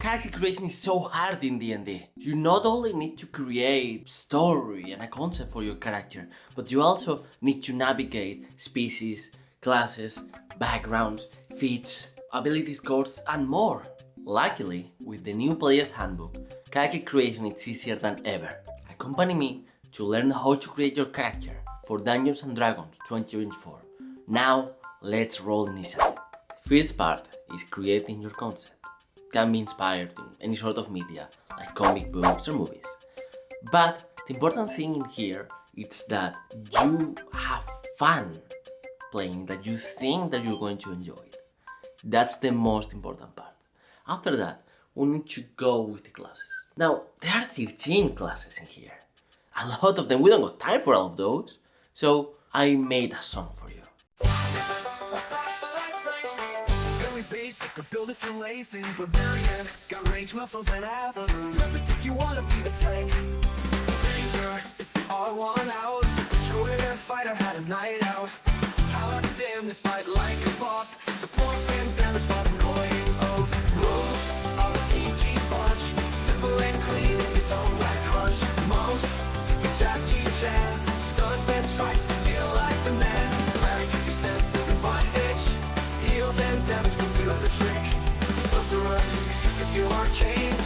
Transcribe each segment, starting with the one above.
character creation is so hard in D&D. You not only need to create story and a concept for your character, but you also need to navigate species, classes, backgrounds, feats, ability scores, and more. Luckily, with the new Players Handbook, character creation is easier than ever. Accompany me to learn how to create your character for Dungeons & Dragons 2024. Now, let's roll initiative. The first part is creating your concept. Can be inspired in any sort of media, like comic books or movies. But the important thing in here is that you have fun playing, that you think that you're going to enjoy it. That's the most important part. After that, we need to go with the classes. Now, there are 13 classes in here. A lot of them, we don't got time for all of those. So I made a song for you. Basic, or build it from lazy, barbarian, got range muscles and ass. Perfect if you wanna be the tank. Danger, it's the R1 out. Druid fighter had a night out. Paladin, this fight like a boss. Support and damage, but annoying oath. Rules, I'll sneaky bunch. Simple and clean if you don't like crunch. Most, to be Jackie Chan. Stunts and strikes to feel like the man. Cleric if you sense the divine itch. Heals and damage will do the trick. Sorcerer, if you arcane.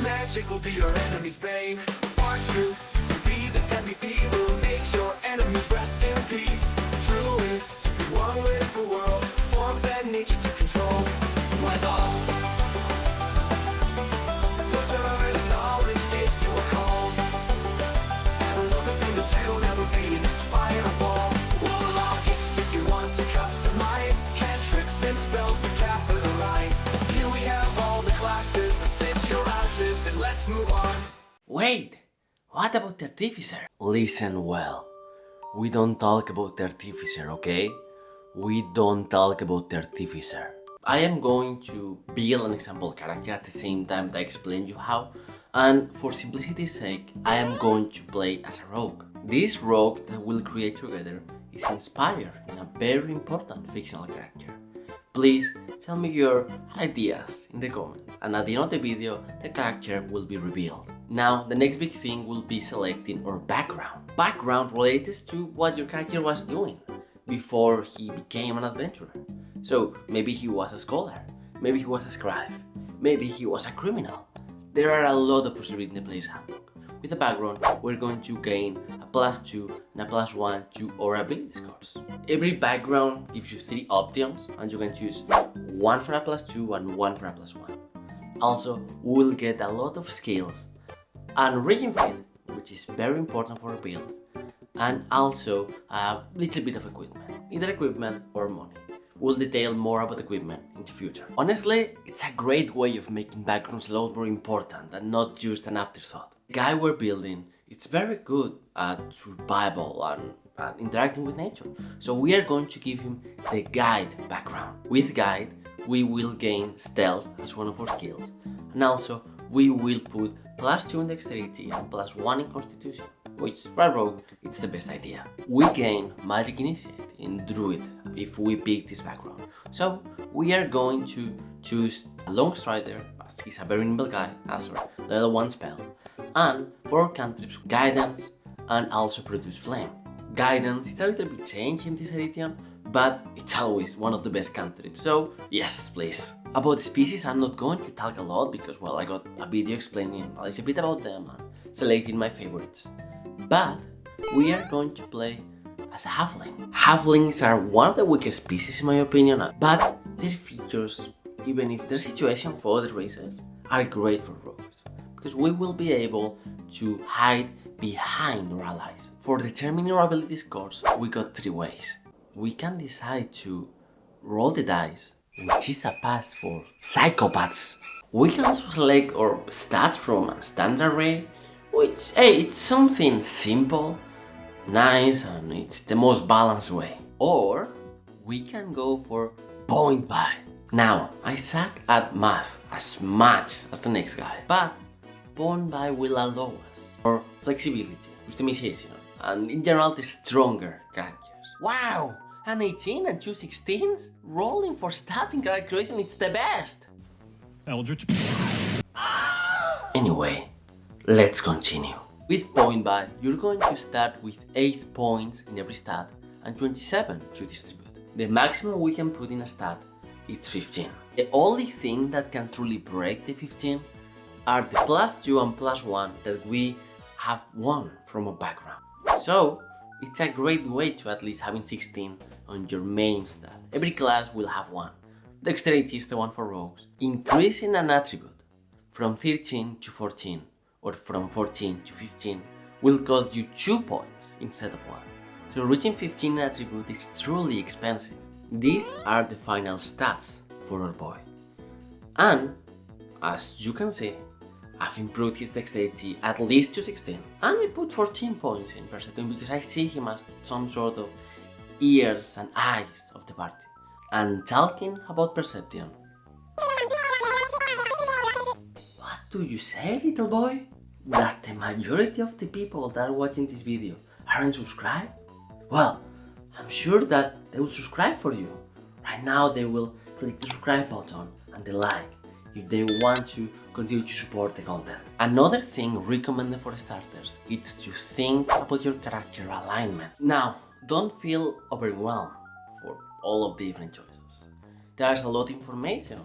Magic will be your enemy's bane. Part 2, be the MVP will make your enemies rest in peace. Druid, to be one with the world. Forms and nature to control. Wise off. Wizard knowledge gives you a call. And a look in the tail, never be this fireball. Warlock, if you want to customize. Cantrips and spells to capitalize. Here we have all the classes, so sit your asses and let's move on. Wait, what about the Artificer? Listen well, we don't talk about the Artificer, okay? We don't talk about the Artificer. I am going to build an example character at the same time that I explain you how, and for simplicity's sake, I am going to play as a rogue. This rogue that we'll create together is inspired in a very important fictional character. Please tell me your ideas in the comments, and at the end of the video, the character will be revealed. Now, the next big thing will be selecting our background. Background related to what your character was doing before he became an adventurer. So, maybe he was a scholar, maybe he was a scribe, maybe he was a criminal. There are a lot of possibilities in the Player's Handbook. With a background, we're going to gain a +2 and a +1 to our ability scores. Every background gives you 3 options, and you can choose one for a +2 and one for a +1. Also, we'll get a lot of skills and region feed, which is very important for a build, and also a little bit of equipment, either equipment or money. We'll detail more about equipment in the future. Honestly, it's a great way of making backgrounds a lot more important and not just an afterthought. The guy we're building, it's very good at survival and interacting with nature. So we are going to give him the guide background. With guide, we will gain stealth as one of our skills, and also we will put +2 in dexterity and +1 in constitution, which for a rogue, it's the best idea. We gain magic initiate in druid if we pick this background. So we are going to choose a long strider, as he's a very nimble guy, answer level 1 spell, and for cantrips, guidance and also produce flame. Guidance is a little bit changed in this edition, but it's always one of the best cantrips, so yes, please. About species, I'm not going to talk a lot because, well, I got a video explaining a little bit about them and selecting my favorites. But we are going to play as a halfling. Halflings are one of the weakest species in my opinion, but their features, even if their situation for other races, are great for rogues, because we will be able to hide behind our allies. For determining our ability scores, we got 3 ways. We can decide to roll the dice, which is a pass for psychopaths. We can also select our stats from a standard array, which, hey, it's something simple, nice, and it's the most balanced way. Or we can go for point buy. Now, I suck at math as much as the next guy, but point buy will allow us for flexibility, customization, and in general the stronger characters. Wow! An 18 and 2 16s? Rolling for stats in character creation, it's the best! Eldritch. Anyway, let's continue. With point buy, you're going to start with 8 points in every stat and 27 to distribute. The maximum we can put in a stat is 15. The only thing that can truly break the 15 are the +2 and +1 that we have won from a background. So, it's a great way to at least having 16 on your main stat. Every class will have one. Dexterity is the one for rogues. Increasing an attribute from 13 to 14 or from 14 to 15 will cost you 2 points instead of 1. So reaching 15 attribute is truly expensive. These are the final stats for our boy. And as you can see, I've improved his dexterity at least to 16, and I put 14 points in perception because I see him as some sort of ears and eyes of the party. And talking about perception, what do you say, little boy? That the majority of the people that are watching this video aren't subscribed? Well, I'm sure that they will subscribe for you. Right now they will click the subscribe button and the like if they want to continue to support the content. Another thing recommended for starters is to think about your character alignment. Now, don't feel overwhelmed for all of the different choices. There's a lot of information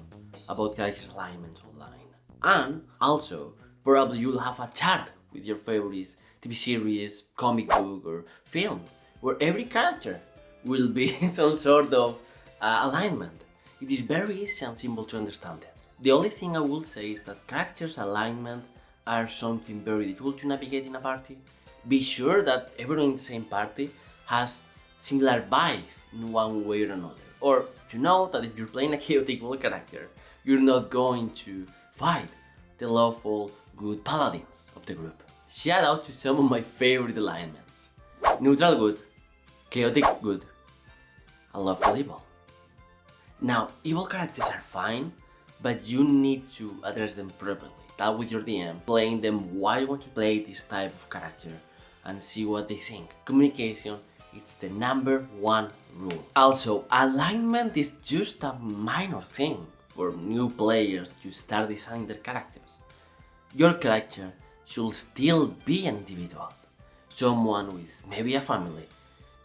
about character alignment online. And also, probably you'll have a chart with your favorites, TV series, comic book or film, where every character will be some sort of alignment. It is very easy and simple to understand it. The only thing I will say is that characters' alignment are something very difficult to navigate in a party. Be sure that everyone in the same party has similar vibes in one way or another. Or to know that if you're playing a chaotic world character, you're not going to fight the lawful good paladins of the group. Shout out to some of my favorite alignments. Neutral good, chaotic good, and lawful evil. Now, evil characters are fine, but you need to address them properly. Talk with your DM, playing them why you want to play this type of character and see what they think. Communication, it's the #1 rule. Also, alignment is just a minor thing for new players to start designing their characters. Your character should still be an individual, someone with maybe a family,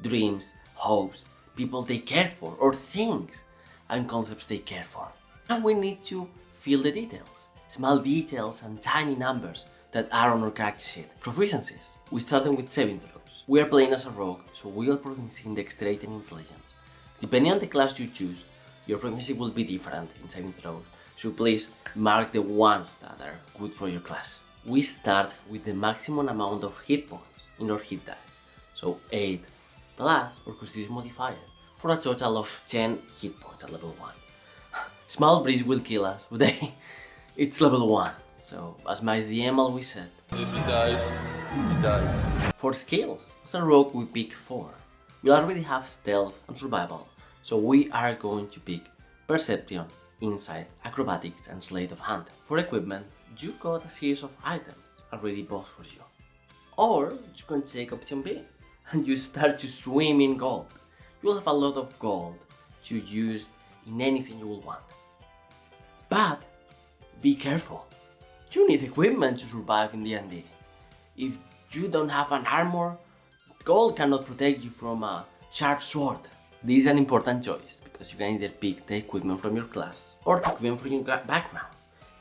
dreams, hopes, people they care for, or things and concepts they care for. And we need to feel the details, small details and tiny numbers that are on our character sheet. Proficiencies, we start them with saving throws. We are playing as a rogue, so we are proficiency in dexterity and intelligence. Depending on the class you choose, your proficiency will be different in saving throws, so please mark the ones that are good for your class. We start with the maximum amount of hit points in our hit die, so 8 plus our constitution modifier, for a total of 10 hit points at level 1. Small breeze will kill us, but it's level 1, so as my DM always said, If he dies, he dies. For skills, as a rogue we pick 4. We already have stealth and survival, so we are going to pick perception, insight, acrobatics and sleight of hand. For equipment, you got a series of items already bought for you. Or you can take option B and you start to swim in gold. You'll have a lot of gold to use in anything you will want. But be careful. You need equipment to survive in D&D. If you don't have an armor, gold cannot protect you from a sharp sword. This is an important choice because you can either pick the equipment from your class or the equipment from your background.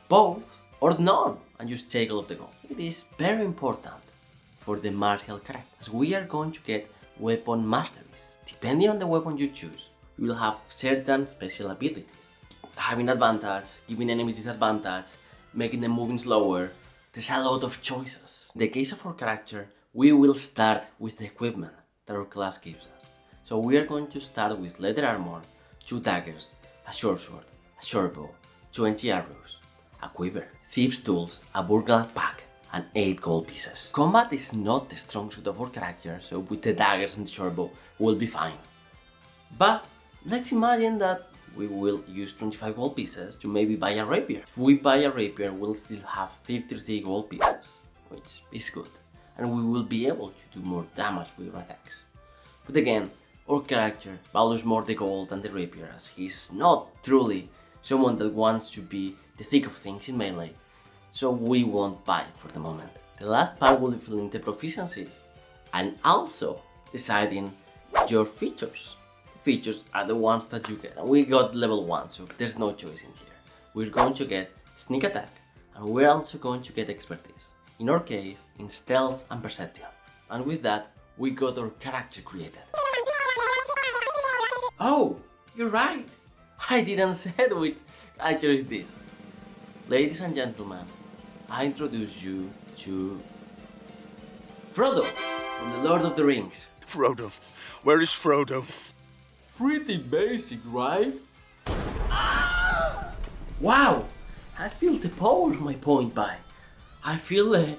Both or none, and just take all of the gold. It is very important for the martial character, as we are going to get weapon masteries. Depending on the weapon you choose, you will have certain special abilities. Having advantage, giving enemies disadvantage, making them moving slower. There's a lot of choices. In the case of our character, we will start with the equipment that our class gives us. So we are going to start with leather armor, 2 daggers, a short sword, a short bow, 20 arrows, a quiver, thieves' tools, a burglar pack, and 8 gold pieces. Combat is not the strong suit of our character, so with the daggers and the short bow, we'll be fine. But let's imagine that we will use 25 gold pieces to maybe buy a rapier. If we buy a rapier, we'll still have 33 gold pieces, which is good, and we will be able to do more damage with our attacks. But again, our character values more the gold than the rapier, as he's not truly someone that wants to be the thick of things in melee. so we won't buy it for the moment. The last part will be filling the proficiencies and also deciding your features. Features are the ones that you get. We got level 1, so there's no choice in here. We're going to get sneak attack, and we're also going to get expertise. In our case, in stealth and perception. And with that, we got our character created. Oh, you're right! I didn't say which character is this. Ladies and gentlemen, I introduce you to Frodo from the Lord of the Rings. Frodo. Where is Frodo? Pretty basic, right? Wow! I feel the power of my point buy. I feel the